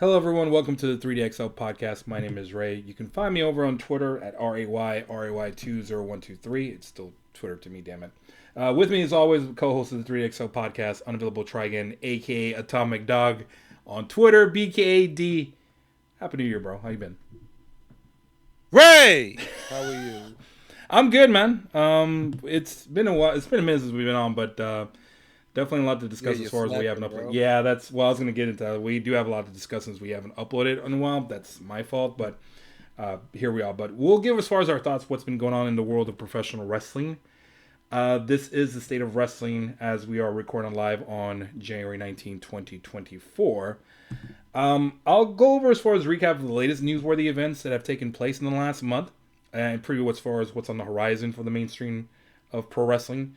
Hello, everyone. Welcome to the 3DXL podcast. My name is Ray. You can find me over on Twitter at RAY200123. It's still Twitter to me, damn it. With me, as always, co-host of the 3DXL podcast, Unavailable Try Again, aka Atomic Dog, on Twitter, BKAD. Happy New Year, bro. How you been? Ray, how are you? I'm good, man. It's been a while. It's been a minute since we've been on, but definitely a lot to Yeah, discuss as you're far as we haven't slacking, uploaded. bro. Yeah, that's well, I was gonna get into that. We do have a lot to discuss since we haven't uploaded in a while. That's my fault, but here we are. But we'll give as far as our thoughts what's been going on in the world of professional wrestling. This is the state of wrestling as we are recording live on January 19, 2024. I'll go over as far as recap of the latest newsworthy events that have taken place in the last month and preview as far as what's on the horizon for the mainstream of pro wrestling.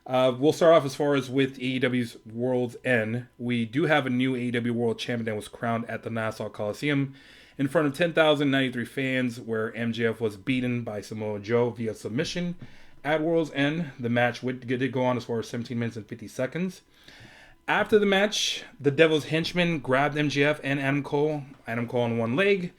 We'll start off as far as with AEW's World's End. We do have a new AEW World Champion that was crowned at the Nassau Coliseum in front of 10,093 fans, where MJF was beaten by Samoa Joe via submission at World's End. The match did go on as far as 17 minutes and 50 seconds. After the match, the Devil's Henchman grabbed MJF and Adam Cole. Adam Cole on one leg.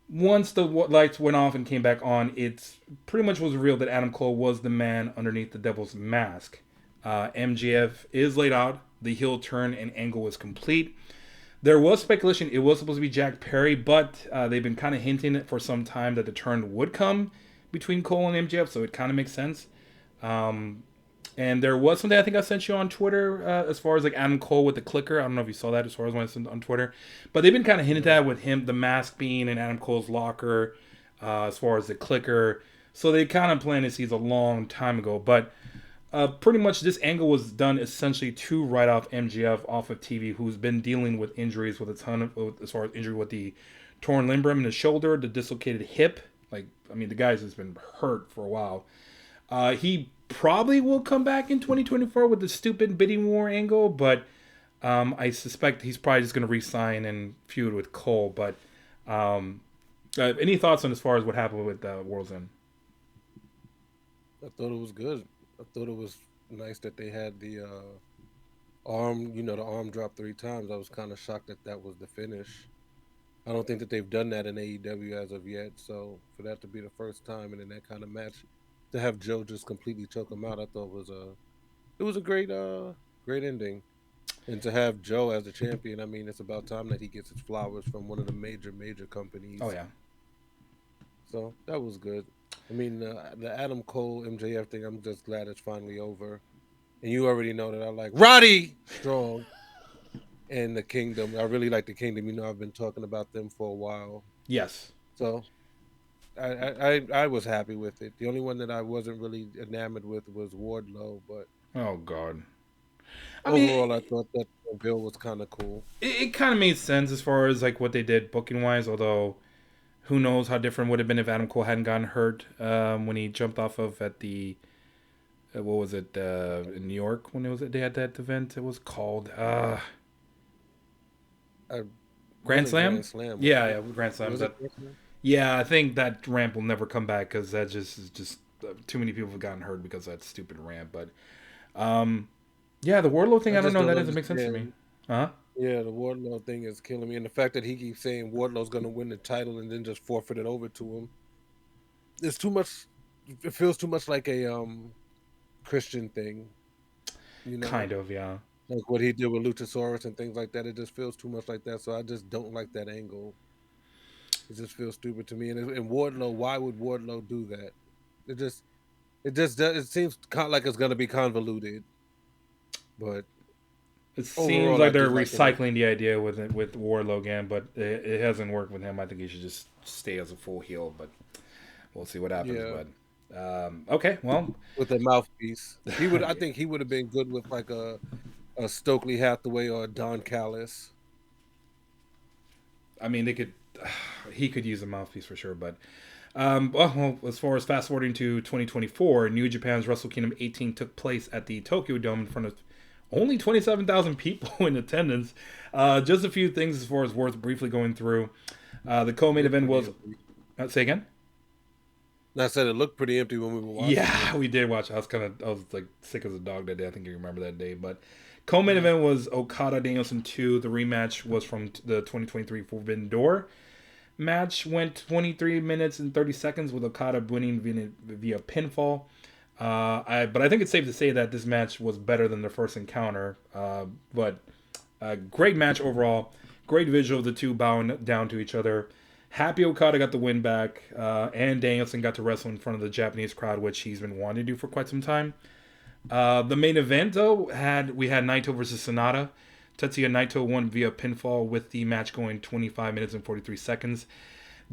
Once the lights went off and came back on, it pretty much was revealed that Adam Cole was the man underneath the Devil's mask. MJF is laid out. The heel turn and angle was complete. There was speculation it was supposed to be Jack Perry, but they've been kind of hinting it for some time that the turn would come between Cole and MJF, so it kind of makes sense. And there was something I think I sent you on Twitter as far as like Adam Cole with the clicker. I don't know if you saw that as far as when I sent on Twitter. But they've been kind of hinted at with him, the mask being in Adam Cole's locker as far as the clicker. So they kind of planned this a long time ago. But pretty much this angle was done essentially to write off MGF off of TV, who's been dealing with injuries with a ton of, as far as injury with the torn limbrum in the shoulder, the dislocated hip. Like, I mean, the guy's just been hurt for a while. He probably will come back in 2024 with the stupid bidding war angle, but I suspect he's probably just going to re-sign and feud with Cole. But any thoughts on as far as what happened with World's End? I thought it was good. I thought it was nice that they had the arm, the arm drop 3 times. I was kind of shocked that that was the finish. I don't think that they've done that in AEW as of yet. So for that to be the first time and in that kind of match, to have Joe just completely choke him out, I thought it was a great ending. And to have Joe as the champion, I mean, it's about time that he gets his flowers from one of the major Oh companies. yeah, So that was good. I mean, the Adam Cole MJF thing, I'm just glad it's finally over. And you already know that I like Roddy Strong and the Kingdom. I really like the Kingdom. I've been talking about them for a while. yes. So I was happy with it. The only one that I wasn't really enamored with was Wardlow, but Oh god. I mean, overall, I thought that Bill was kind of cool. it kind of made sense as far as like what they did booking wise. Although, who knows how different would have been if Adam Cole hadn't gotten hurt when he jumped off of at the what was it in New York when it was they had that event. It was called I Grand wasn't Slam. Grand Slam, was Yeah, it? yeah, Grand Slam. Was it Grand Slam? Yeah, I think that ramp will never come back because that just is just too many people have gotten hurt because of that stupid ramp. But yeah, the Wardlow thing, I I don't just know. don't That doesn't make sense to me. understand. Huh? Yeah, the Wardlow thing is killing me, and the fact that he keeps saying Wardlow's going to win the title and then just forfeit it over to him. It's too much. It feels too much like a Christian thing, you know, Kind of, yeah. like what he did with Luchasaurus and things like that. It just feels too much like that. So I just don't like that angle. It just feels stupid to me. And Wardlow, why would Wardlow do that? It just it seems like it's going to be convoluted. But It seems overall, I like they're did like it. recycling the idea with Wardlow again, but it hasn't worked with him. I think he should just stay as a full heel, but we'll see what happens. Yeah, But okay, well, with a mouthpiece, he would. I think he would have been good with like a Stokely Hathaway or a Don Callis. I mean, they could. He could use a mouthpiece for sure, but well, as far as fast forwarding to 2024, New Japan's Wrestle Kingdom 18 took place at the Tokyo Dome in front of only 27,000 people in attendance. Just a few things as far as worth briefly going through. The co-main Looked event pretty was. empty. Say again. And I said it looked pretty empty when we were watching it. Yeah, we did watch. I was like sick as a dog that day. I think you remember that day. But Co-main event was Okada Danielson 2. The rematch was from the 2023 Forbidden Door match. Went 23 minutes and 30 seconds with Okada winning via pinfall. But I think it's safe to say that this match was better than the first encounter. But great match overall. Great visual of the two bowing down to each other. Happy Okada got the win back, and Danielson got to wrestle in front of the Japanese crowd, which he's been wanting to do for quite some time. The main event, though, we had Naito versus Sonata. Tetsuya Naito won via pinfall with the match going 25 minutes and 43 seconds.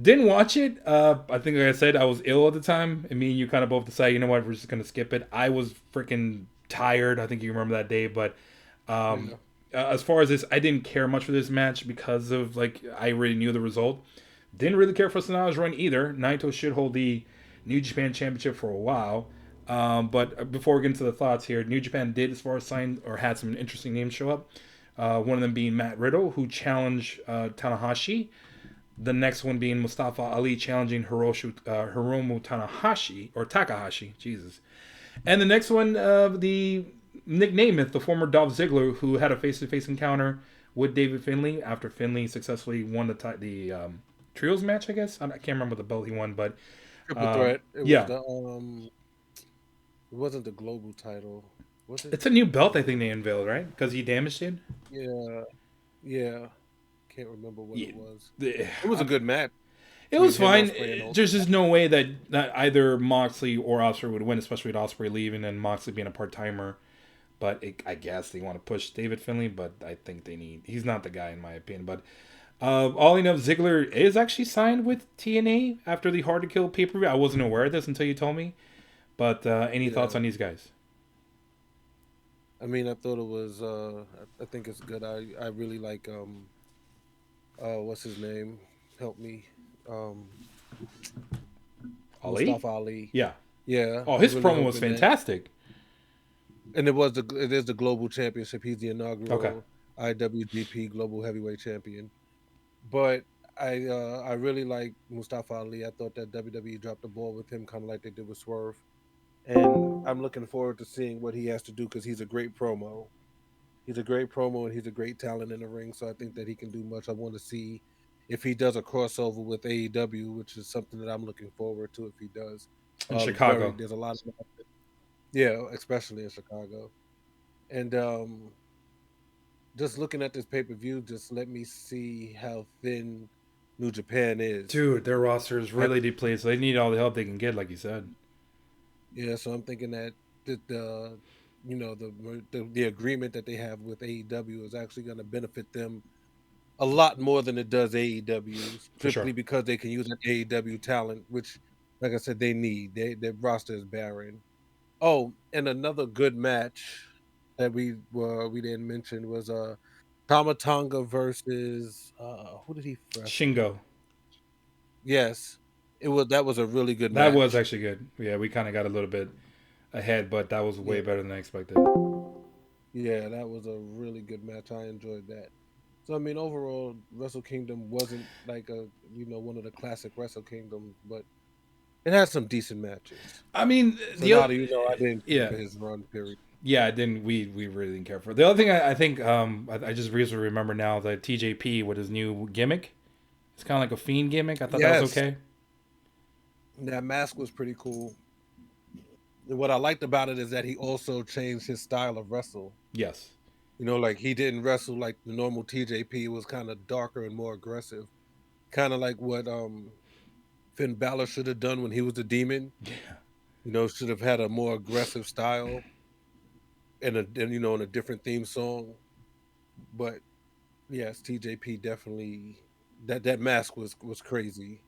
Didn't watch it. I think, like I said, I was ill at the time, and me and you kind of both decided, you know what, we're just going to skip it. I was freaking tired. I think you remember that day, but as far as this, I didn't care much for this match because of, like, I already knew the result. Didn't really care for Sonata's run either. Naito should hold the New Japan Championship for a while. But before we get into the thoughts here, New Japan did, as far as sign, or had some interesting names show up. One of them being Matt Riddle, who challenged Tanahashi. The next one being Mustafa Ali challenging Hiromu Takahashi. Jesus. And the next one, the Nick Nemeth, the former Dolph Ziggler, who had a face-to-face encounter with David Finlay after Finlay successfully won the trios match, I guess. I can't remember the belt he won, but Triple threat. It yeah. was it wasn't the global title. Was it? It's a new belt I think they unveiled, right? Because he damaged it? Yeah. Can't remember what it was. It was a good match. It was fine. There's just no way that either Moxley or Ospreay would win, especially with Ospreay leaving and Moxley being a part-timer. But I guess they want to push David Finlay, but I think he's not the guy in my opinion. But all I know, Ziggler is actually signed with TNA after the Hard to Kill pay-per-view. I wasn't aware of this until you told me. But any thoughts on these guys? I mean, I thought it was. I think it's good. I really like. What's his name? Help me. Ali? Mustafa Ali. Yeah. Yeah. Oh, his promo was fantastic. And it is the global championship. He's the inaugural IWGP Global Heavyweight Champion. But I really like Mustafa Ali. I thought that WWE dropped the ball with him, kind of like they did with Swerve. And I'm looking forward to seeing what he has to do because he's a great promo. He's a great promo and he's a great talent in the ring. So I think that he can do much. I want to see if he does a crossover with AEW, which is something that I'm looking forward to if he does. In Chicago. There's a lot of, yeah, especially in Chicago. And just looking at this pay-per-view, just let me see how thin New Japan is. Dude, their roster is really depleted, so they need all the help they can get, like you said. Yeah, so I'm thinking that the agreement that they have with AEW is actually going to benefit them a lot more than it does AEW, strictly because they can use an AEW talent, which, like I said, they need. Their roster is barren. Oh, and another good match that we didn't mention was Tama Tonga versus who did he wrestle? Shingo. Yes, that was a really good match. That was actually good. Yeah, we kind of got a little bit ahead, but that was way better than I expected. Yeah, that was a really good match. I enjoyed that. So I mean, overall, Wrestle Kingdom wasn't like one of the classic Wrestle Kingdoms, but it had some decent matches. I mean, I didn't care for his run period. Yeah, I didn't. We really didn't care for it. The other thing I think I just recently remember now that TJP with his new gimmick. It's kind of like a Fiend gimmick. I thought that was okay. That mask was pretty cool. And what I liked about it is that he also changed his style of wrestle. Yes. Like he didn't wrestle like the normal TJP. It was kind of darker and more aggressive. Kind of like what Finn Balor should have done when he was the Demon. Yeah. Should have had a more aggressive style and in a different theme song. But yes, TJP definitely that mask was crazy.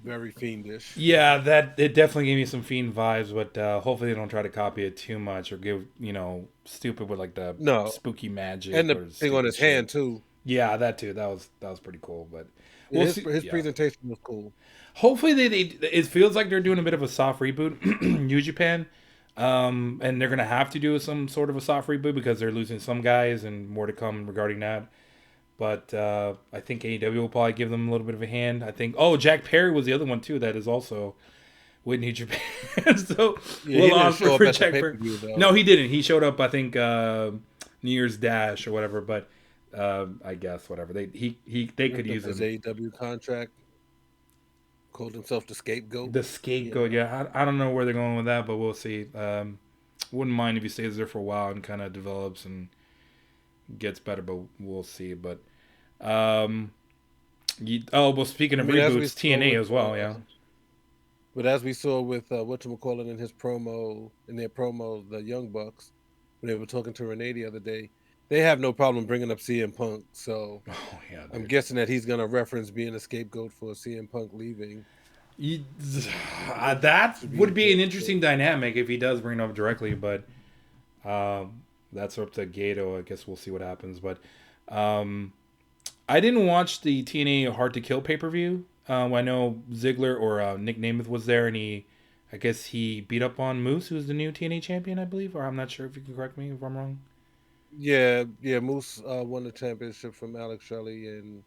Very fiendish. Yeah, it definitely gave me some Fiend vibes, but hopefully they don't try to copy it too much or give, stupid with like the spooky magic. And the thing on his hand too. Yeah, that too. That was pretty cool, but his presentation was cool. Hopefully it feels like they're doing a bit of a soft reboot, New Japan. And they're going to have to do some sort of a soft reboot because they're losing some guys and more to come regarding that. But I think AEW will probably give them a little bit of a hand. I think, Jack Perry was the other one too that is also with New Japan. So Yeah, he Will didn't Ospreay show up for at the Jack pay per Perry. view though. No, he didn't. He showed up, I think, New Year's Dash or whatever. But I guess whatever they could Ripped up use his him. AEW contract, called himself the scapegoat. The You scapegoat. know, Yeah, I don't know where they're going with that, but we'll see. Wouldn't mind if he stays there for a while and kind of develops and gets better, but we'll see. But um, well, speaking I of mean, as we reboots, saw TNA with, as well. Yeah. whatchamacallit in his promo, in their promo, the Young Bucks, when they were talking to Renee the other day, they have no problem bringing up CM Punk. So Oh yeah, I'm dude. guessing that he's gonna reference being a scapegoat for CM Punk leaving. You, Which that should be would be an interesting. interesting dynamic if he does bring it up directly, but that's up to Gato. I guess we'll see what happens. But um, I didn't watch the TNA Hard to Kill pay per view. I know Ziggler or Nick Nemeth was there, and I guess he beat up on Moose, who's the new TNA champion, I believe. Or I'm not sure if you can correct me if I'm wrong. Yeah. Moose won the championship from Alex Shelley, and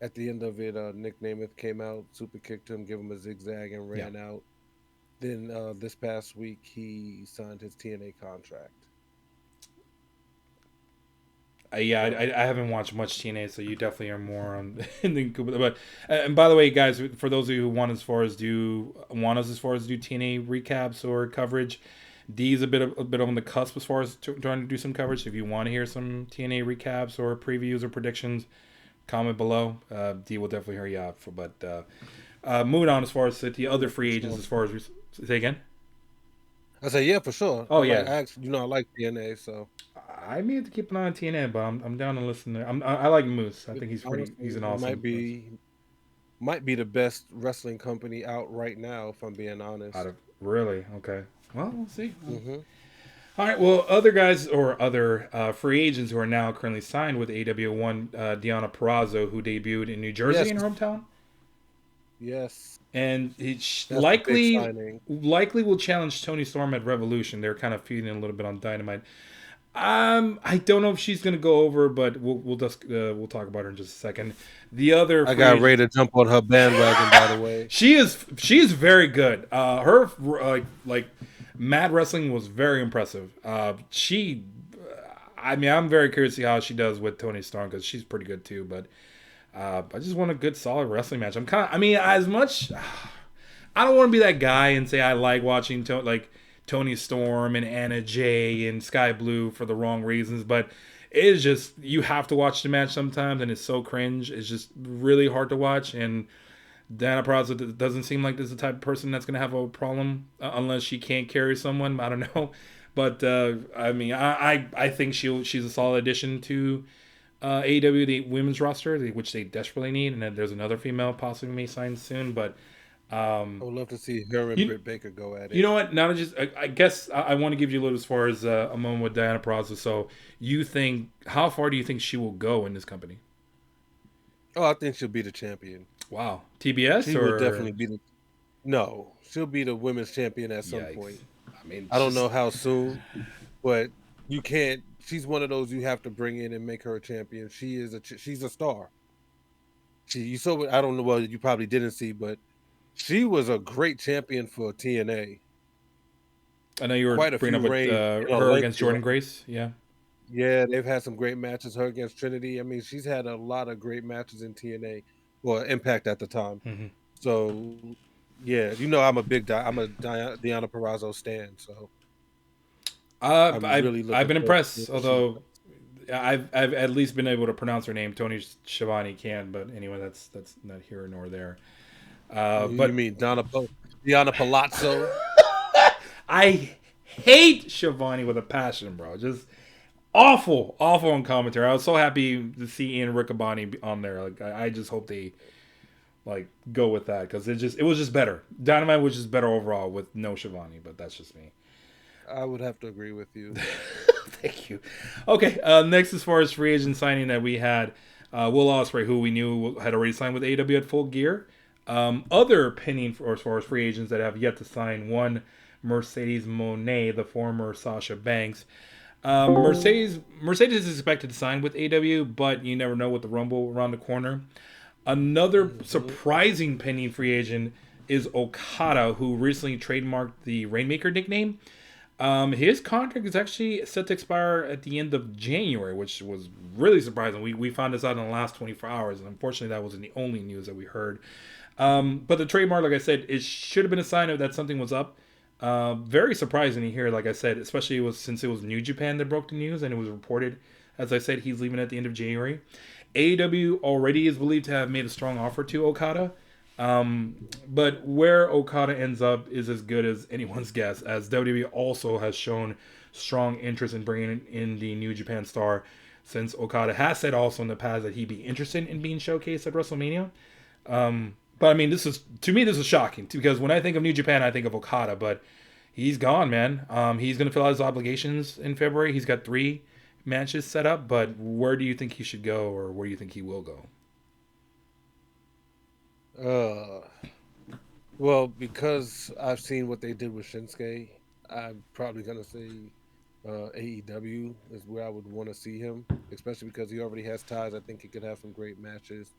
at the end of it, Nick Nemeth came out, super kicked him, gave him a zigzag, and Yeah. ran out. Then this past week, he signed his TNA contract. Yeah, So I haven't watched much TNA, so you definitely are more on the but and by the way, guys, for those of you who want us as far as do TNA recaps or coverage, D's a bit on the cusp as far as trying to do some coverage. If you want to hear some TNA recaps or previews or predictions, comment below. D will definitely hear you out. Moving on as far as the other yeah, for free agents, sure. as far as say again. I say yeah, for sure. Oh yeah, I actually, I like TNA, so I may have to keep an eye on TNA, but I'm down to listen. I like Moose. I it, think he's honestly, an it awesome might be the best wrestling company out right now, if I'm being out honest. of really okay. Well, we'll see. Hmm. All right. Well, other guys or other free agents who are now currently signed with AW one, Deanna Perrazzo, who debuted in New Jersey Yes, in her hometown, yes, and that's a big signing. likely will challenge Tony Storm at Revolution. They're kind of feeding a little bit on Dynamite. I don't know if she's gonna go over, but we'll talk about her in just a second. The other I free got ready agent, to jump on her bandwagon, by the way. she's very good. Her like Mad Wrestling was very impressive. I mean, I'm very curious to see how she does with Tony Storm because she's pretty good too. But I just want a good, solid wrestling match. I mean, as much I don't want to be that guy and say I like watching Tony Storm and Anna Jay and Sky Blue for the wrong reasons, but it is just you have to watch the match sometimes, and it's so cringe. It's just really hard to watch. And Dana Praza doesn't seem like this is the type of person that's going to have a problem unless she can't carry someone. I don't know, but I mean, I think she's a solid addition to AEW, the women's roster, which they desperately need. And then there's another female possibly may sign soon, but. I would love to see her and You, Britt Baker go at you it. know what? Now, I guess I want to give you a little as far as a moment with Diana Peraza. So, how far do you think she will go in this company? Oh, I think she'll be the champion. Wow, TBS She will or definitely be the No, she'll be the women's champion at some yikes? point. I mean, I it's don't know just how soon, but you can't. She's one of those you have to bring in and make her a champion. She's a star. You saw I don't know. Well, you probably didn't see, but she was a great champion for TNA. I know you were Quite a bringing few up with reigns, a her against lengthy Jordan run. Grace. Yeah. Yeah, they've had some great matches. Her against Trinity. I mean, she's had a lot of great matches in TNA, or Impact at the time. Mm-hmm. So, yeah, I'm a Deanna Perrazzo stan. So I'm really I've looking been forward to seeing impressed. what she Although does. I've at least been able to pronounce her name. Tony Schiavone can, but anyway, that's not here nor there. You But mean Deanna Palazzo? I hate Schiavone with a passion, bro. Just awful, awful on commentary. I was so happy to see Ian Riccaboni on there. Like I just hope they like go with that because it was just better. Dynamite was just better overall with no Schiavone, but that's just me. I would have to agree with you. Thank you. Okay, next as far as free agent signing that we had, Will Ospreay, who we knew had already signed with AEW at Full Gear. Other pending for as far as free agents that have yet to sign, one Mercedes Monet, the former Sasha Banks. Mercedes is expected to sign with AEW, but you never know with the Rumble around the corner. Another Hmm. surprising pending free agent is Okada, who recently trademarked the Rainmaker nickname. His contract is actually set to expire at the end of January, which was really surprising. We found this out in the last 24 hours, and unfortunately, that wasn't the only news that we heard. But the trademark, like I said, it should have been a sign of that something was up. Very surprising to hear, like I said, especially since it was New Japan that broke the news, and it was reported, as I said, he's leaving at the end of January. AEW already is believed to have made a strong offer to Okada. But where Okada ends up is as good as anyone's guess, as WWE also has shown strong interest in bringing in the New Japan star, since Okada has said also in the past that he'd be interested in being showcased at WrestleMania. But I mean, this is shocking because when I think of New Japan, I think of Okada, but he's gone, man. He's going to fill out his obligations in February. He's got 3 matches set up, but where do you think he should go, or where do you think he will go? Uh, well, because I've seen what they did with Shinsuke, I'm probably gonna say AEW is where I would want to see him, especially because he already has ties. I think he could have some great matches,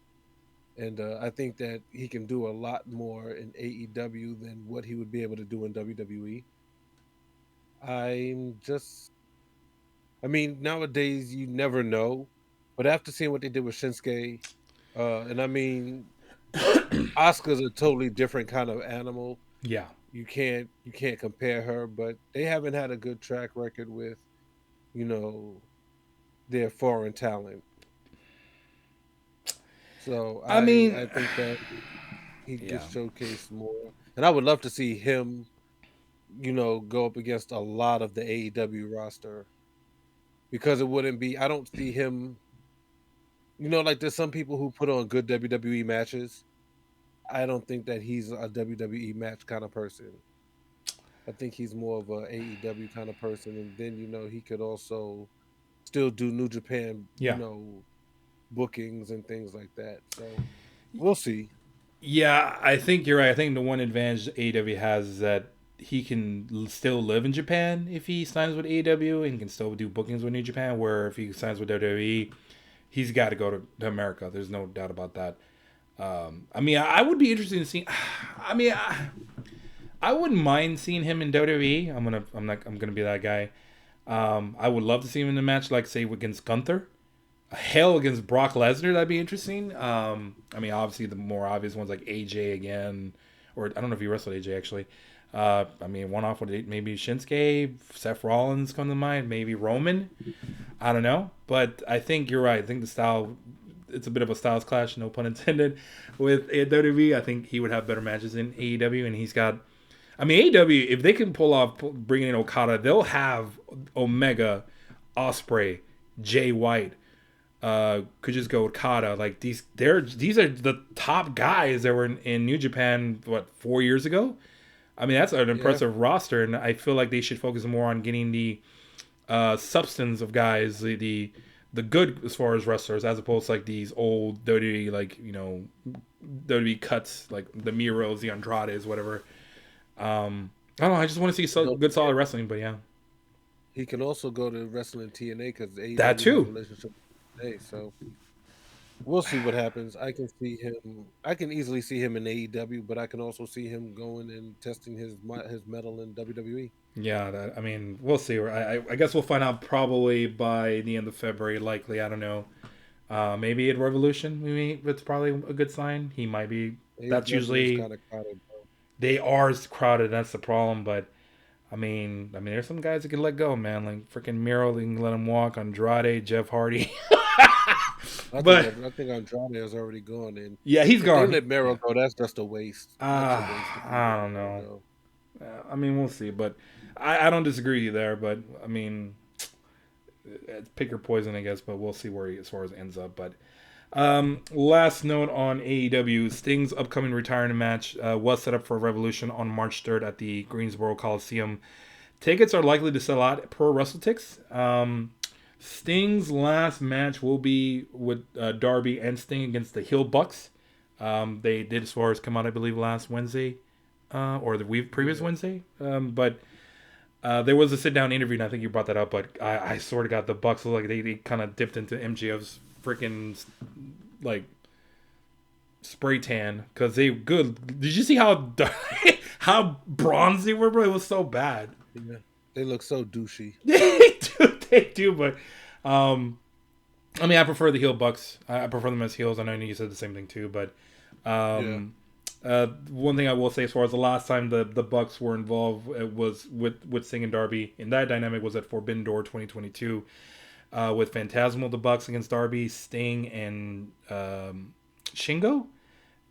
and I think that he can do a lot more in AEW than what he would be able to do in WWE. I'm just, I mean, nowadays you never know, but after seeing what they did with Shinsuke, and I mean, Oscar's a totally different kind of animal. Yeah. You can't compare her, but they haven't had a good track record with, you know, their foreign talent. So I I mean, think that he'd get yeah. showcased more. And I would love to see him, go up against a lot of the AEW roster because it wouldn't be I don't see him, like there's some people who put on good WWE matches. I don't think that he's a WWE match kind of person. I think he's more of a AEW kind of person, and then he could also still do New Japan, Yeah. bookings and things like that. So we'll see. Yeah, I think you're right. I think the one advantage AEW has is that he can still live in Japan if he signs with AEW and can still do bookings with New Japan. Where if he signs with WWE, he's got to go to America. There's no doubt about that. I mean, I would be interested in seeing. I mean, I wouldn't mind seeing him in WWE. I'm gonna be that guy. I would love to see him in a match like say against Gunther. Hale against Brock Lesnar, that'd be interesting. I mean, obviously the more obvious ones like AJ again, or I don't know if he wrestled AJ actually. I mean, one off with maybe Shinsuke, Seth Rollins come to mind, maybe Roman. I don't know, but I think you're right. I think the style, it's a bit of a styles clash, no pun intended, with WWE. I think he would have better matches in AEW, and he's got. I mean, AEW, if they can pull off bringing in Okada, they'll have Omega, Osprey, Jay White. Could just go Okada. Like these are the top guys that were in New Japan 4 years ago. I mean that's an Yeah, impressive roster, and I feel like they should focus more on getting the substance of guys, the good as far as wrestlers, as opposed to like these old WWE WWE cuts like the Miros, the Andrades, whatever. I don't know. I just want to see good yeah. solid wrestling, but yeah, He can also go to Wrestling TNA because that AEW has a too. relationship with TNA. So we'll see what happens. I can see him. I can easily see him in AEW, but I can also see him going and testing his metal in WWE. Yeah, I mean, we'll see. I guess we'll find out probably by the end of February, likely. I don't know. Maybe at Revolution, maybe it's probably a good sign. He might be. That's AEW is usually kind of crowded, bro. they are crowded. That's the problem. But I mean, there's some guys that can let go, man. Like freaking Miro, they can let him walk. Andrade, Jeff Hardy. But I think Andrade is already gone, and yeah, he's if they gone. let Mero Yeah. go, that's just a waste. That's a waste if you let I don't Mero know. go. I mean, we'll see. But I don't disagree with you there. But I mean, pick your poison, I guess. But we'll see where he as far as ends up. But last note on AEW: Sting's upcoming retirement match was set up for Revolution on March 3rd at the Greensboro Coliseum. Tickets are likely to sell out per WrestleTix. Sting's last match will be with Darby and Sting against the Hill Bucks. They did as far as come out, I believe, last Wednesday or the week previous Yeah, Wednesday. But there was a sit down interview, and I think you brought that up. But I sort of got the Bucks look like they kind of dipped into MJF's freaking like spray tan because they good. Did you see how how bronzy they were, bro? It was so bad. Yeah. They look so douchey. They do, but um, I mean, I prefer the heel Bucks. I prefer them as heels. I know you said the same thing too, but Yeah. um, one thing I will say, as far as the last time the Bucks were involved, it was with Sting and Darby, and that dynamic was at Forbidden Door 2022 with Phantasmal the Bucks against Darby, Sting, and Shingo.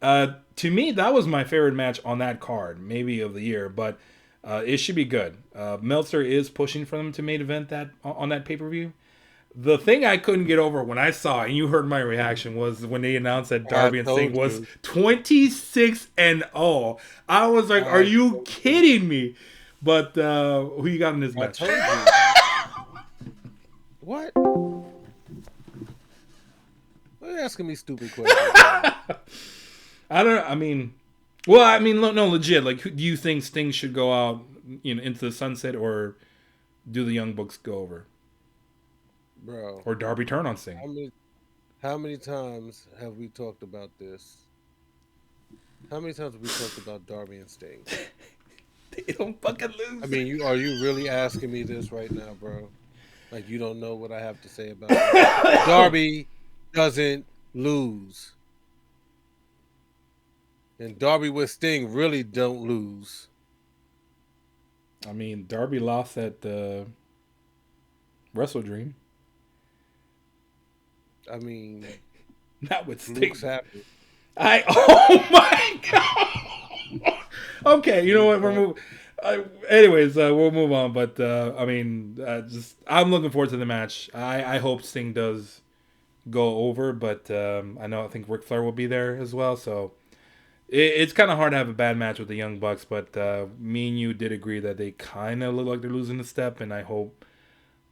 To me, that was my favorite match on that card, maybe of the year, but it should be good. Meltzer is pushing for them to main event that on that pay per view. The thing I couldn't get over when I saw, and you heard my reaction, was when they announced that I Darby and Sting told was you. 26-0. I was like, "Are I you told you. kidding me?" But who you got in this I match? told you. What? Why are you asking me stupid questions, man? I don't. I mean, well, I mean, no, legit. Like, do you think Sting should go out, into the sunset, or do the Young Bucks go over, Bro, or Darby turn on Sting? how many how many times have we talked about this? How many times have we talked about Darby and Sting? They don't fucking I lose. mean, are you really asking me this right now, bro? Like you don't know what I have to say about this. Darby doesn't lose. And Darby with Sting really don't lose. I mean, Darby lost at Wrestle Dream, I mean, not with flukes Sting. happen. I oh my god. Okay, you know Flukes what? We're happen. moving. Anyways, we'll move on. But I mean, just I'm looking forward to the match. I hope Sting does go over, but I think Ric Flair will be there as well. So it's kind of hard to have a bad match with the Young Bucks. But me and you did agree that they kind of look like they're losing the step, and I hope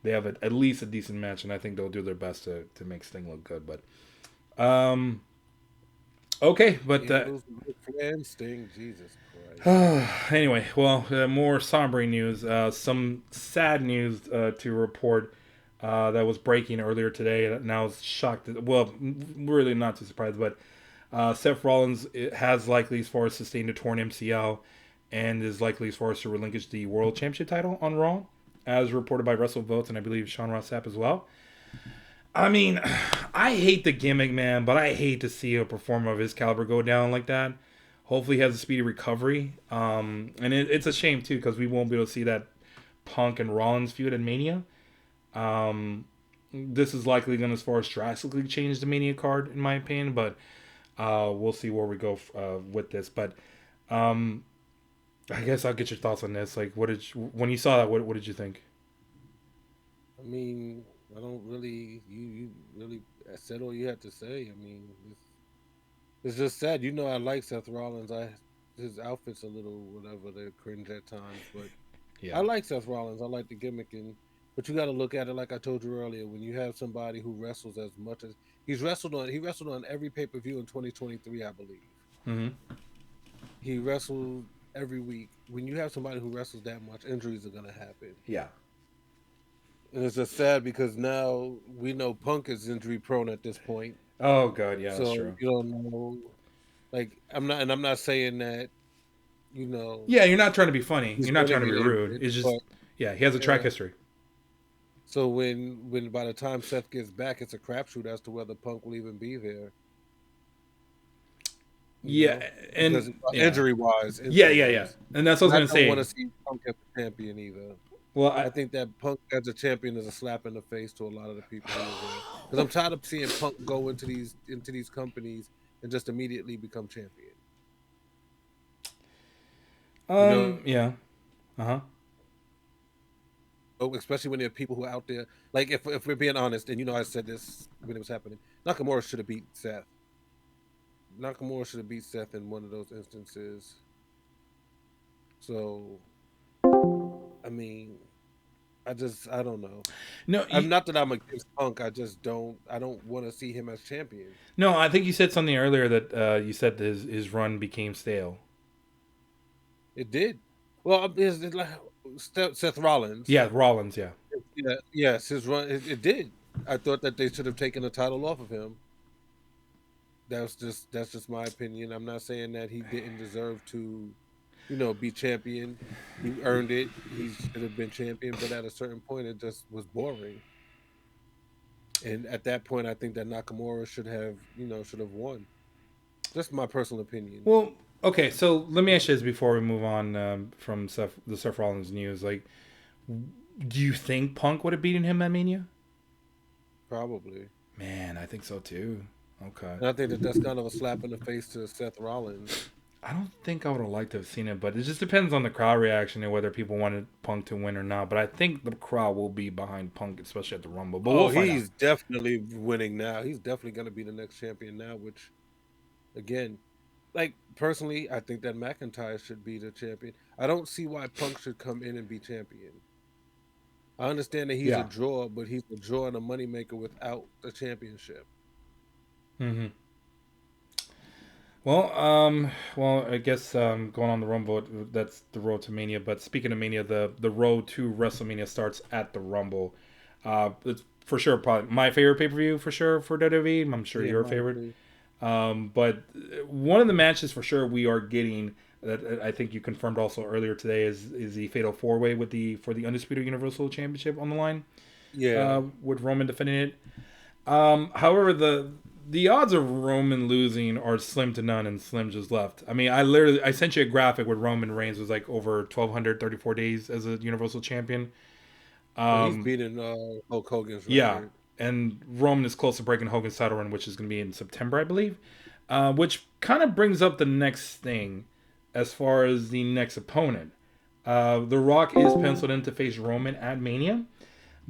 they have at least a decent match. And I think they'll do their best to make Sting look good. But um, okay, but Can't lose with Ric Flair and Sting. Jesus Christ. anyway, well, more somber news. Some sad news to report that was breaking earlier today. And I was shocked. Well, really not too surprised, but Seth Rollins has likely as far as sustained a torn MCL and is likely as far as to relinquish the World Championship title on Raw, as reported by WrestleVotes and I believe Sean Ross Sapp as well. I mean, I hate the gimmick, man, but I hate to see a performer of his caliber go down like that. Hopefully, he has a speedy recovery. And it's a shame too because we won't be able to see that Punk and Rollins feud at Mania. Um, this is likely going to, as far as drastically change the Mania card, in my opinion. But we'll see where we go with this. But um, I guess I'll get your thoughts on this. Like, when you saw that? What did you think? I mean, I don't really. You really said all you had to say. I mean, it's just sad. You know, I like Seth Rollins. His outfit's a little whatever. They're cringe at times, but I Yeah. like Seth Rollins. I like the gimmick, but you got to look at it like I told you earlier. When you have somebody who wrestles as much as he wrestled on every pay per view in 2023, I believe. Mm-hmm. He wrestled every week. When you have somebody who wrestles that much, injuries are gonna happen, Yeah. and it's just sad because now we know Punk is injury prone at this point. Oh God, yeah, that's So true. you don't know. Like I'm not saying that you know Yeah, you're not trying to be funny. he's You're not going to trying to be get rude. injured, It's just, but yeah, he has a track yeah. history. So when by the time Seth gets back, it's a crapshoot as to whether Punk will even be there. You Yeah, know, because and yeah, yeah, injury yeah, yeah. wise, And that's what and I I was gonna don't want to say. see Punk as a champion either. Well, I think that Punk as a champion is a slap in the face to a lot of the people who are there. Because I'm tired of seeing Punk go into these companies and just immediately become champion. You know, yeah, uh huh, especially when there are people who are out there. Like if we're being honest, and you know I said this when it was happening, Nakamura should have beat Seth. Nakamura should have beat Seth in one of those instances. So I mean, I don't know. no, I'm not that I'm against Punk. I don't want to see him as champion. no. I think you said something earlier that you said his run became stale. It did. Well, it's like Seth Rollins. Yeah, Rollins. Yeah, Yeah, yes, his run it did. I thought that they should have taken the title off of him. That's just my opinion. I'm not saying that he didn't deserve to, be champion. He earned it. He should have been champion, but at a certain point, it just was boring. And at that point, I think that Nakamura should have won. Just my personal opinion. Well, okay, so let me ask you this before we move on from the Seth Rollins news. Like, do you think Punk would have beaten him at Mania? Probably. Man, I think so too. Okay. And I think that that's kind of a slap in the face to Seth Rollins. I don't think I would have liked to have seen it, but it just depends on the crowd reaction and whether people wanted Punk to win or not. But I think the crowd will be behind Punk, especially at the Rumble. But we'll Oh, find out. he's definitely winning now. He's definitely going to be the next champion now, which, again, like personally, I think that McIntyre should be the champion. I don't see why Punk should come in and be champion. I understand that he's a Yeah. draw, but he's a draw and a moneymaker without the championship. Mm-hmm. Well, I guess going on the Rumble, that's the road to Mania. But speaking of Mania, the road to WrestleMania starts at the Rumble. It's for sure probably my favorite pay per view for sure for WWE. I'm sure Yeah, your mine favorite. too. But one of the matches for sure we are getting that I think you confirmed also earlier today is the Fatal 4-Way with the Undisputed Universal Championship on the line. Yeah, With Roman defending it. However, the odds of Roman losing are slim to none, and Slim just left. I mean, I sent you a graphic where Roman Reigns was like over 1,234 days as a Universal Champion. well, he's Um, beating Hulk Hogan's yeah, record. and Roman is close to breaking Hogan's title run, which is going to be in September, I believe. Which kind of brings up the next thing, as far as the next opponent. The Rock is penciled in to face Roman at Mania.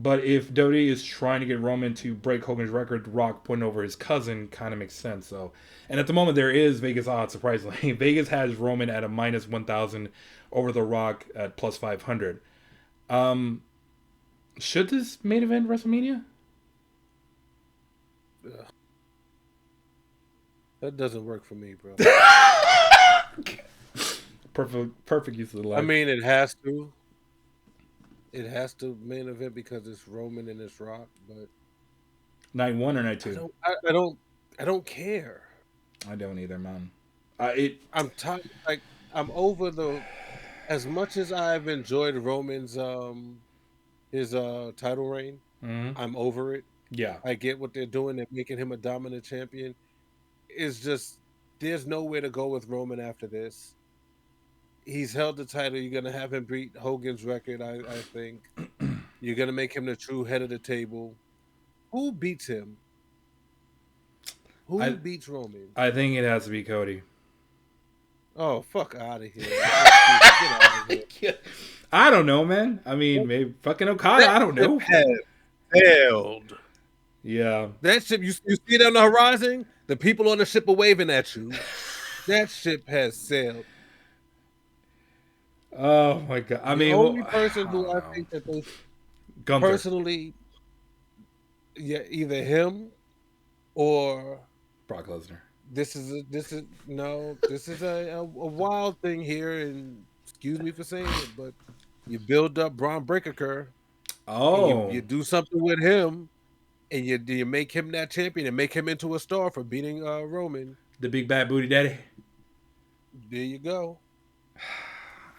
But if WWE is trying to get Roman to break Hogan's record, Rock putting over his cousin kind of makes sense. So, and at the moment there is Vegas odds. Surprisingly, Vegas has Roman at a minus 1,000 over The Rock at plus 500. Um, should this main event WrestleMania? Ugh, that doesn't work for me, bro. Perfect use of the I line. mean, it has to. It has to main event because it's Roman and it's Rock, but Night one or night I two? don't. I don't care. I don't either, man. It. I'm tired. Like I'm over the. As much as I've enjoyed Roman's his title reign, Mhm. I'm over it. Yeah. I get what they're doing. They're making him a dominant champion. It's just there's nowhere to go with Roman after this. He's held the title. You're gonna have him beat Hogan's record. I think you're gonna make him the true head of the table. Who beats him? Who I beats Roman? I think it has to be Cody. Oh, fuck out of here! Excuse me, get out of here. I don't know, man. I mean, maybe fucking Okada. That I don't ship know. has sailed. Yeah. That ship, you see it on the horizon? The people on the ship are waving at you. That ship has sailed. Oh my god. I The mean, well, only person I who don't I know. think that they Gunther, personally, yeah, either him or Brock Lesnar. this is a wild thing here, and excuse me for saying it, but you build up Braun Breaker and you Oh, do something with him, and you make him that champion and make him into a star for beating Roman. the big bad booty daddy. There you go.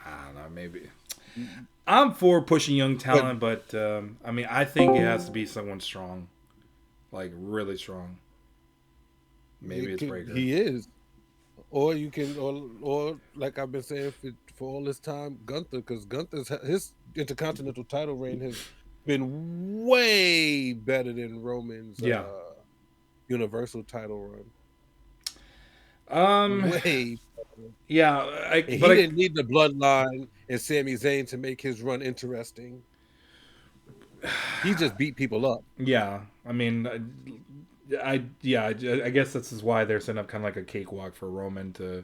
I don't know. Maybe Mm, I'm for pushing young But talent, but I mean, I think it has to be someone strong, like really strong. Maybe it's Breaker. he is. Or you can, or like I've been saying for all this time, Gunther, because his intercontinental title reign has been way better than Roman's Yeah. universal title run. Um. Way better. Yeah. And But he didn't need the bloodline and Sami Zayn to make his run interesting. He just beat people up. yeah. I mean, I guess this is why they're setting up kind of like a cakewalk for Roman to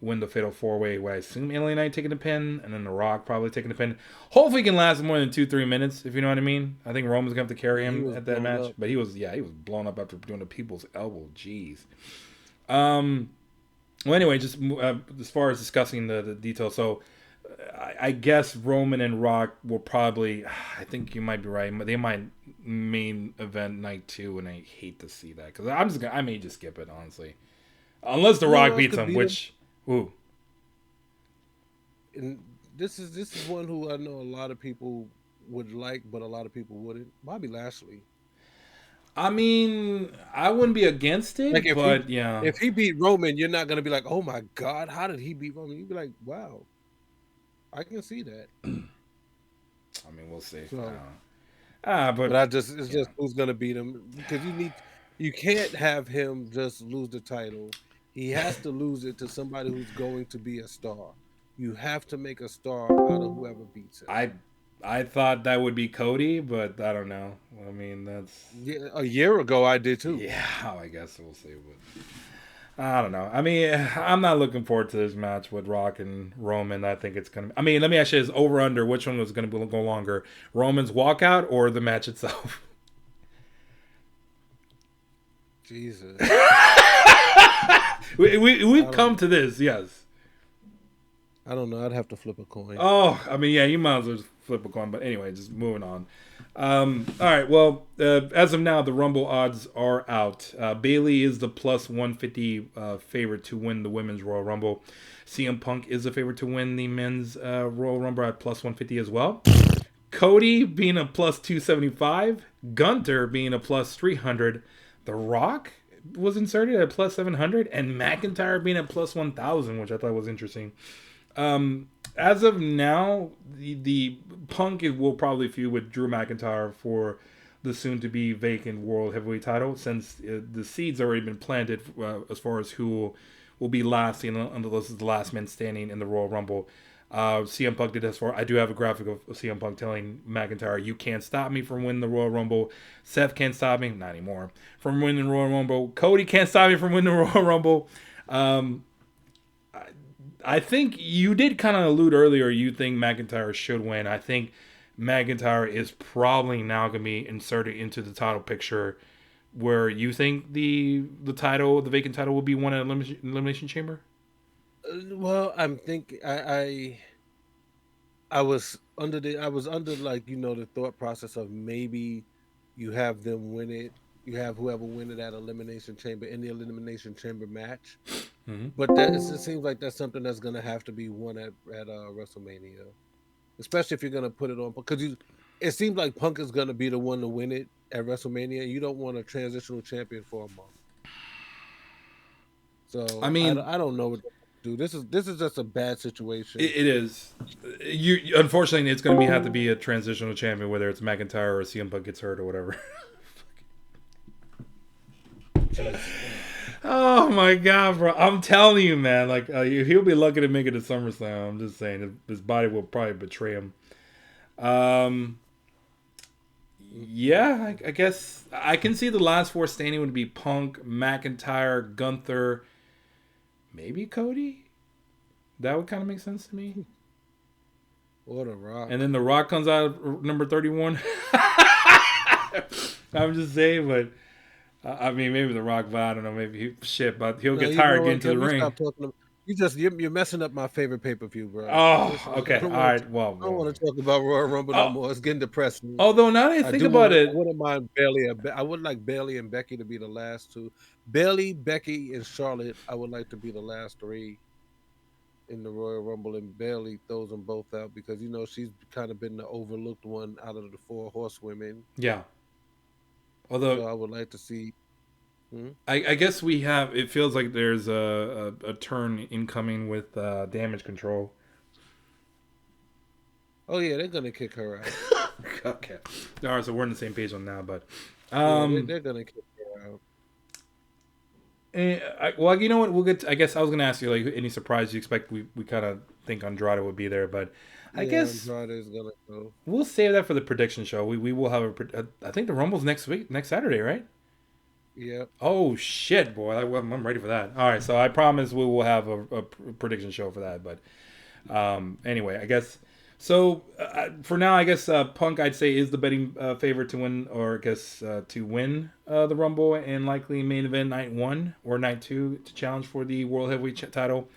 win the Fatal 4-Way. Where I assume LA Knight taking the pin, and then The Rock probably taking the pin. Hopefully, it can last more than 2-3 minutes, if you know what I mean. I think Roman's gonna have to carry Yeah, he him was at that blown match, up. but he was blown up after doing the people's elbow. Jeez. Um. Well, anyway, just as far as discussing the details, so I guess Roman and Rock will probably. I think you might be right. They might main event night 2, and I hate to see that because I may just skip it honestly, unless The You know who Rock else beats could him. beat him? Which, ooh, And this is one who I know a lot of people would like, but a lot of people wouldn't. Bobby Lashley. I mean, I wouldn't be against Like it, but yeah. if he beat Roman, you're not gonna be like, oh my god, how did he beat Roman? You'd be like, wow, I can see that. I mean, we'll see. So, But but it's yeah. just who's gonna beat him because you can't have him just lose the title. He has to lose it to somebody who's going to be a star. You have to make a star out of whoever beats him. I I thought that would be Cody, but I don't know. I mean, that's Yeah, a year ago I did too. yeah. I guess we'll see. But I don't know. I mean, I'm not looking forward to this match with Rock and Roman. I think it's gonna. I mean, let me ask you this: over under, which one was gonna go longer? Roman's walkout or the match itself? Jesus. We've I come don't to this, yes. I don't know. I'd have to flip a coin. Oh, I mean, yeah, you might as well just flip a coin. But anyway, just moving on. All right. Well, as of now, the Rumble odds are out. Bailey is the plus 150 favorite to win the women's Royal Rumble. CM Punk is the favorite to win the men's Royal Rumble at plus 150 as well. Cody being a plus 275. Gunter being a plus 300. The Rock was inserted at plus 700. And McIntyre being at plus 1000, which I thought was interesting. As of now, the Punk will probably feud with Drew McIntyre for the soon-to-be vacant World Heavyweight title, since the seeds already been planted as far as who will be last, unless this is the last man standing in the Royal Rumble. CM Punk did this for. I do have a graphic of CM Punk telling McIntyre, "You can't stop me from winning the Royal Rumble. Seth can't stop me, not anymore, from winning the Royal Rumble. Cody can't stop me from winning the Royal Rumble." I think you did kind of allude earlier. You think McIntyre should win. I think McIntyre is probably now going to be inserted into the title picture, where you think the title, the vacant title, will be won at Elimination Chamber. Well, I'm thinking I was under like the thought process of maybe you have them win it. You have whoever win it at Elimination Chamber in the Elimination Chamber match. Mm-hmm. But it seems like that's something that's gonna have to be won at WrestleMania, especially if you're gonna put it on because it seems like Punk is gonna be the one to win it at WrestleMania. You don't want a transitional champion for a month, I so mean, I don't know what to do. This is just a bad situation. it is. You unfortunately, it's going to have to be a transitional champion, whether it's McIntyre or CM Punk gets hurt or whatever. Oh my god, bro! I'm telling you, man. Like he'll be lucky to make it to SummerSlam. I'm just saying, his body will probably betray him. Yeah, I guess I can see the last four standing would be Punk, McIntyre, Gunther, maybe Cody. That would kind of make sense to me. Or The Rock. And then The Rock comes out at number 31. I'm just saying, but I mean, maybe The Rock, but I don't know. Maybe but he'll get tired getting to the ring. Stop talking you're messing up my favorite pay-per-view, bro. Oh, okay. All right. Well, I don't want to talk about Royal Rumble no more. It's getting depressing. Although now that I think about it, I wouldn't mind Bailey. I would like Bailey and Becky to be the last two. Bailey, Becky, and Charlotte. I would like to be the last three in the Royal Rumble, and Bailey throws them both out because she's kind of been the overlooked one out of the four horsewomen. Yeah. Although so I would like to see. I guess we have. It feels like there's a turn incoming with Damage Control. Oh yeah, they're gonna kick her out. Okay. All right, so we're on the same page on that, but they're gonna kick her out. Well, you know what? We'll get. I guess I was gonna ask you like any surprise you expect. We kind of think Andrade would be there, but I guess Andrade is gonna go. We'll save that for the prediction show. We will have I think the Rumble's next Saturday, right? Yeah. Oh shit, boy! I'm ready for that. All right, so I promise we will have a prediction show for that. But anyway, I guess so. For now, I guess Punk I'd say is the betting favorite to win, or I guess to win the Rumble and likely main event night 1 or night 2 to challenge for the World Heavyweight title.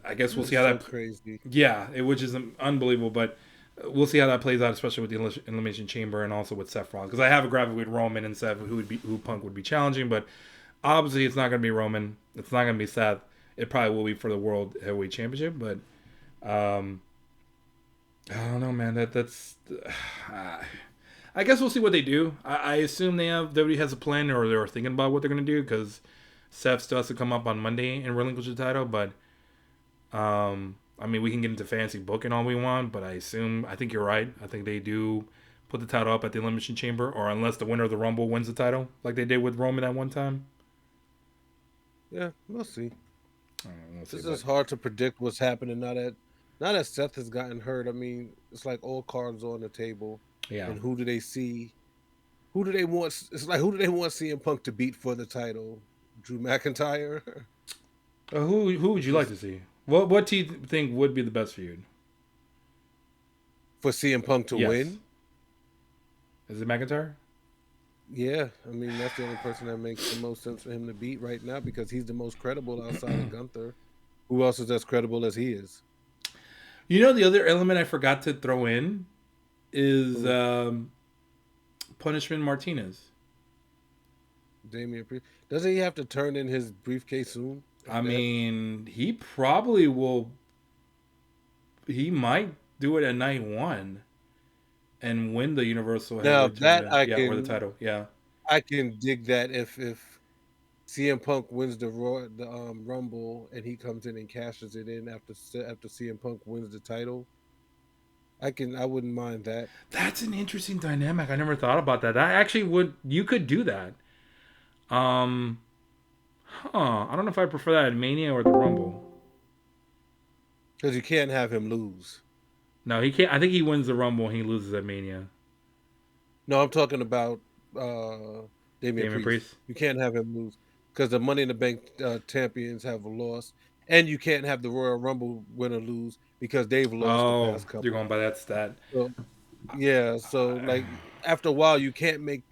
I guess we'll That see is how so that. crazy. Yeah, which is unbelievable, but we'll see how that plays out, especially with the Elimination Chamber and also with Seth Rollins. Because I have a graphic with Roman and Seth, who Punk would be challenging, but obviously it's not going to be Roman. It's not going to be Seth. It probably will be for the World Heavyweight Championship, but um, I don't know, man. That's. I guess we'll see what they do. I assume WWE has a plan, or they're thinking about what they're going to do, because Seth still has to come up on Monday and relinquish the title, but I mean, we can get into fancy booking all we want, but I think you're right. I think they do put the title up at the Elimination Chamber, or unless the winner of the Rumble wins the title, like they did with Roman at one time. Yeah, we'll see. We'll see, It's but just hard to predict what's happening now that Seth has gotten hurt. I mean, it's like all cards on the table, yeah. and who do they see? Who do they want? It's like who do they want CM Punk to beat for the title? Drew McIntyre. Who would It's you like just to see? What do you think would be the best feud? for CM Punk to Yes, win. is it McIntyre? Yeah, I mean that's the only person that makes the most sense for him to beat right now because he's the most credible outside of Gunther. Who else is as credible as he is? You know, the other element I forgot to throw in is Who? Punishment Martinez. Damian Priest. Doesn't he have to turn in his briefcase soon? I If that mean, he probably will. He might do it at night one and win the Universal now Heavyweight that Championship. Yeah, or the title. Yeah. I can dig that if CM Punk wins the Rumble and he comes in and cashes it in after CM Punk wins the title. I wouldn't mind that. That's an interesting dynamic. I never thought about that. That actually would. You could do that. Um, I don't know if I prefer that at Mania or the Rumble. Because you can't have him lose. No, he can't. I think he wins the Rumble and he loses at Mania. No, I'm talking about uh Damian Damon Priest. Priest. You can't have him lose because the Money in the Bank champions have lost, and you can't have the Royal Rumble winner lose because they've lost the Oh, past you're couple. going by that stat. So yeah, so I, like after a while, you can't make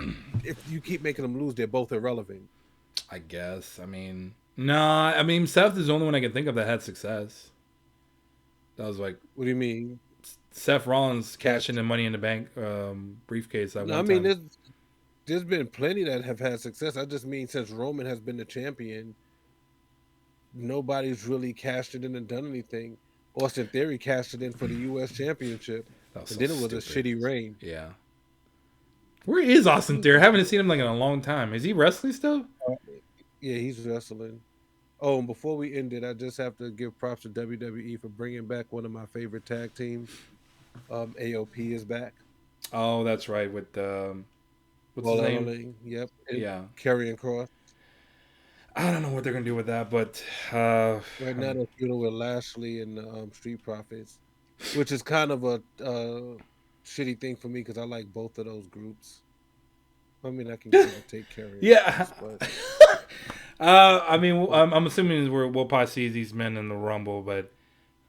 if you keep making them lose, they're both irrelevant. I guess. I mean, nah. I mean, Seth is the only one I can think of that had success. That was like What do you mean? Seth Rollins Cash? cashing the Money in the Bank briefcase at No, I one mean time. there's been plenty that have had success. I just mean since Roman has been the champion, nobody's really cashed it in and done anything. Austin Theory cashed it in for the U.S. Championship, That was and so then it was a stupid. shitty reign. Yeah. Where is Austin Theory? I haven't seen him like in a long time. Is he wrestling still? Uh, Yeah, he's wrestling. Oh, and before we end it, I just have to give props to WWE for bringing back one of my favorite tag teams. AOP is back. Oh, that's right. With what's his Paul name? Ellering, yep, and Yeah. Karrion Cross. I don't know what they're gonna do with that, but uh, Right now, um, they're feuding with Lashley and the Street Profits, which is kind of a shitty thing for me because I like both of those groups. I mean, I can give or take Karrion yeah. Cross, but I mean, I'm assuming we'll probably see these men in the Rumble, but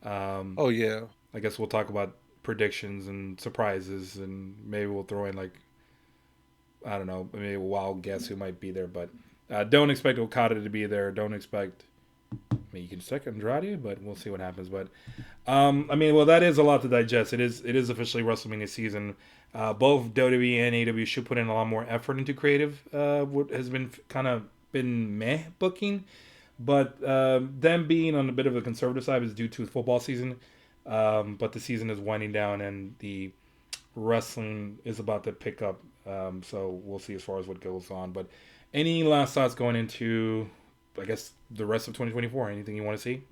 um, oh yeah, I guess we'll talk about predictions and surprises, and maybe we'll throw in like I don't know, maybe a wild guess who might be there, but don't expect Okada to be there. Don't expect. I mean, you can check Andrade, but we'll see what happens. But I mean, well, that is a lot to digest. It is officially WrestleMania season. Both WWE and AEW should put in a lot more effort into creative. What has been kind of been meh booking, but them being on a bit of a conservative side is due to football season. But the season is winding down, and the wrestling is about to pick up. So we'll see as far as what goes on. But any last thoughts going into, I guess, the rest of 2024? Anything you want to see?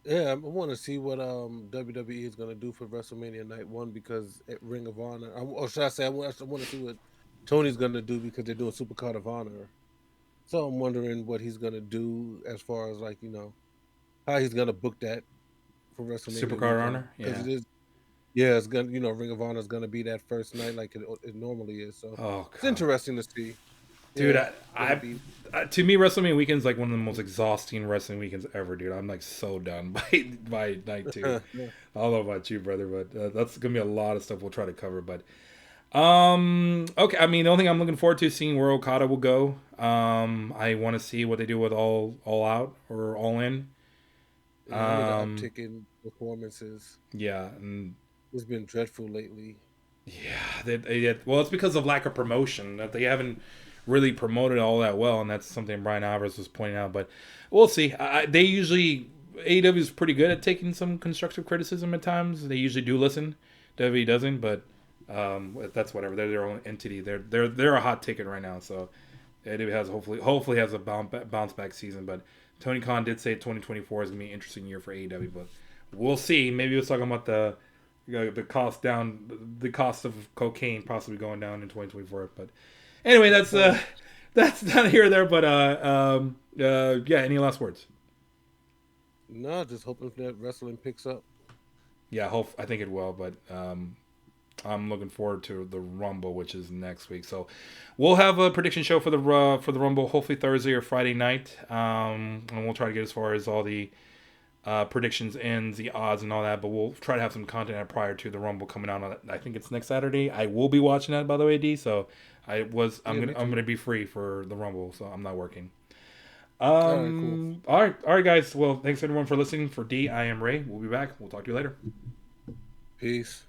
yeah. I want to see what WWE is going to do for WrestleMania Night One because at Ring of Honor, or should I say, I want to see what Tony's going to do because they're doing Supercard of Honor. So I'm wondering what he's going to do as far as like how he's going to book that for WrestleMania Supercard weekend Honor? because Yeah. it is. Yeah, it's gonna Ring of Honor is gonna be that first night like it normally is. So Oh it's god, interesting to see. dude, Yeah, it's gonna I be. to me WrestleMania weekend's like one of the most exhausting wrestling weekends ever, dude. I'm like so done by night two. I don't know about you, brother, but that's gonna be a lot of stuff we'll try to cover. But okay. I mean, the only thing I'm looking forward to is seeing where Okada will go. I want to see what they do with all out or all in. Yeah, I need an Um, uptick in performances. yeah, and It's been dreadful lately. yeah, well, it's because of lack of promotion that they haven't really promoted all that well, and that's something Brian Alvarez was pointing out. But we'll see. They usually AEW is pretty good at taking some constructive criticism at times. They usually do listen. WWE doesn't, but that's whatever. They're their own entity. They're a hot ticket right now. So AEW has hopefully has a bounce back season. But Tony Khan did say 2024 is gonna be an interesting year for AEW, but we'll see. Maybe he was talking about the cost down, the cost of cocaine possibly going down in 2024. But anyway, that's not here or there. But yeah. Any last words? No, just hoping that wrestling picks up. Yeah, I think it will. But I'm looking forward to the Rumble, which is next week. So we'll have a prediction show for the Rumble, hopefully Thursday or Friday night, and we'll try to get as far as all the predictions, ends, the odds, and all that. But we'll try to have some content out prior to the Rumble coming out on. I think it's next Saturday. I will be watching that, by the way, D. So Yeah, me I'm too. gonna be free for the Rumble, so I'm not working. All right, cool. All right, guys. Well, thanks everyone for listening. For D, I am Ray. We'll be back. We'll talk to you later. Peace.